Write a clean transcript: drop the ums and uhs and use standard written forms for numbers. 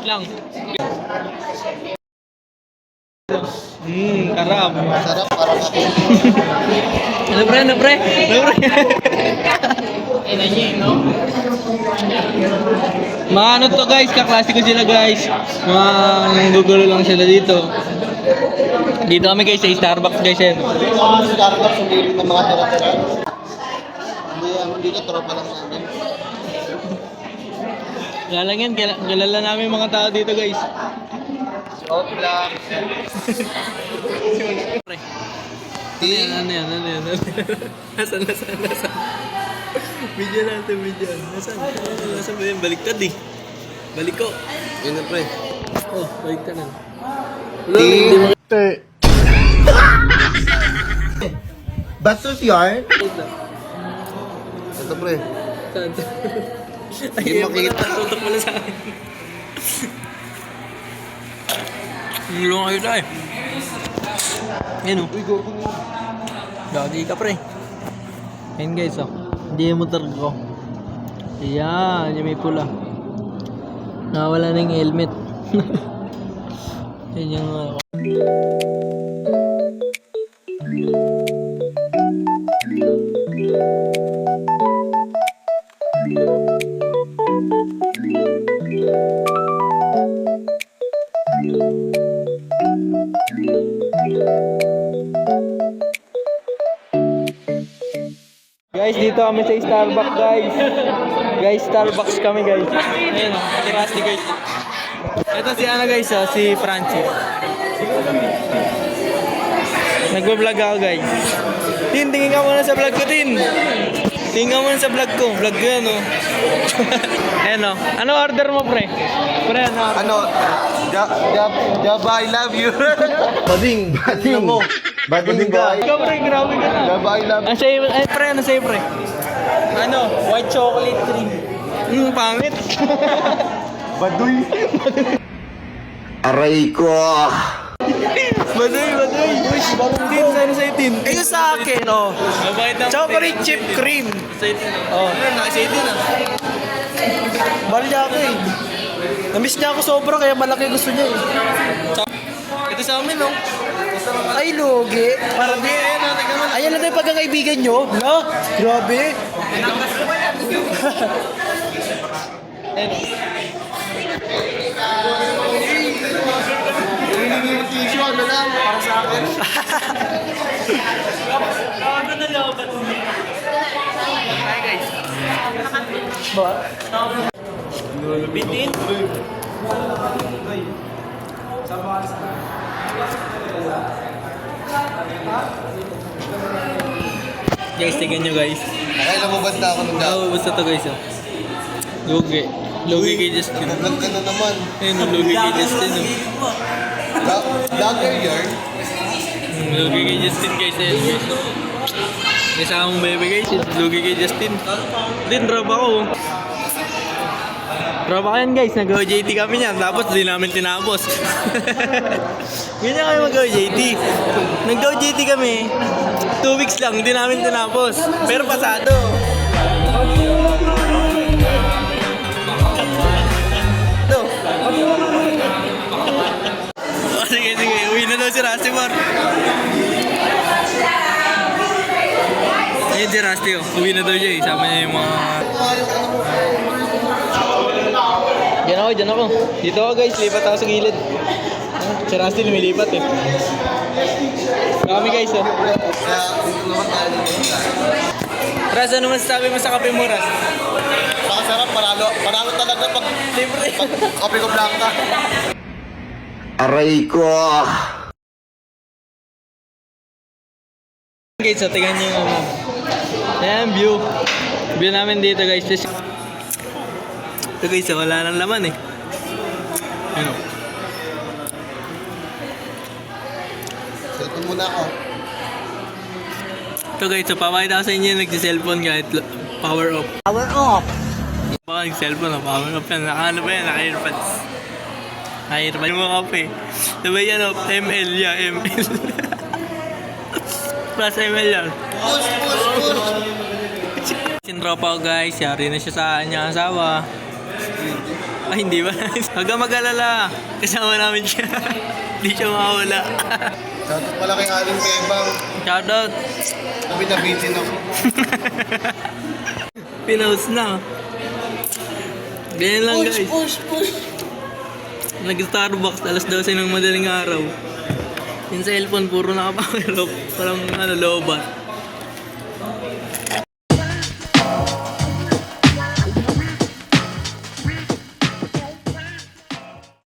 Lang. Karap. Sarap, parang ako. Ano pre? Ano pre? Mga ano to guys, kaklase ko sila guys. Mga nanggugulo lang sila dito. Dito kami guys sa Starbucks guys yan. Ako sa Starbucks, sumili ng mga tira-tira. Hindi ka tropa lang namin. Kaya lang yan, kilala namin yung mga tao dito guys. Out lang. Pre. Ano yan? Nasaan? Video natin. Nasaan ba yan? Baliktad eh. Balik ko. Yun na pre. Oh, baliktad na. Basos yarn? Ito pre. Saan? Hindi makita. Tutok mo na sa akin. Nulungan kayo tayo. Yan o. Gagi ka pre. Ayan guys o. Hindi yung motor ko. Ayan, yung may pula. Nakawala na yung helmet. Yan yung guys, dito kami sa Starbucks guys. Guys, Starbucks kami guys. Ayun o, si Rusty guys. Ito si ano guys o, si Francis. Nagbablog ako guys. Tin, tingin ka muna sa vlog ko Tin. Tingin ka muna sa vlog ko. Vlog ko yan o. Ayun o. Ano order mo pre? Pre, ano? Java, I love you. Bading. Mo. Bading ba? Ikaw pre, grabe ka na. Java, I love you. Ano sa'yo, pre, ano sa'yo pre? Ano? White chocolate cream. Pangit. Baduy. Aray ko! Baduy. Tin, sa'yo sa'yo tin. Ayun sa akin, oh. Mabait ang Chocolate chip cream. Sa'yo tin. Oh. Ano, nakasa'yo tin ah. Mahal niya ako eh. Namiss niya ako sobra kaya malaki gusto niya eh. Ito sa amin no? Ay, logi. Parang di, Ayan lang yung pagkakaibigan nyo. No? Grabe. Tissue, ano lang, para sa akin. Bitin. Guys, tingnan nyo guys. Ay, lumabas na ako ng daw. Basta to guys oh. Lugi. Lugi kay Justin. Nag-vlog ka na naman. Ayun oh, lugi kay Justin oh. Vlogger yarn? Lugi kay Justin guys. Ayun guys. Kasama mong baby guys. Lugi kay Justin. Din, drop ako oh. Drop ako yan guys. Nag-OJT kami niyan. Tapos di namin tinapos. Ganyan kami mag-OJT. Nag-OJT kami. 2 weeks lang. Di namin tinapos. Pero pasado. Ito. Sige. Uwi na daw si Rusty Mar. Ayun si Rusty oh. Uwi na daw siya eh. Sama niya yung mga... Diyan ako. Dito ako guys, lipat ako sa gilid. Si Rusty lumilipat eh. Kami guys oh. Ras, ano masasabi mo sa kape mo Ras? Pakasarap, panalo talaga pag kape ko blanca. Aray ko! Guys, so tingnan nyo naman. Ayan, view. View namin dito guys. Ito guys, so, wala nang laman eh. Ano? Cellphone muna ako. Ito guys, so papakita ko sa inyo yung nagsi-cellphone kahit power off. Power off. Baka nag-cellphone o power off yan. Ano ba yan? Naka-earpads. Naka-earpads yung mga kape. Diba yan o? ML yan, ML. Plus ML yan. Push. Sintropa ko guys, yari na siya sa kanyang asawa. Ay, hindi ba? Huwag kang mag-alala. Kasama namin siya. Hindi siya mawala. Shoutout pala kay Aling Bebang. Shoutout. Sabi na busy na ako. Pinaus na. Ganyan lang guys. Push. Nag-Starbucks, alas 12 ng madaling araw. Yung cellphone, puro nakapower off. Parang lobat.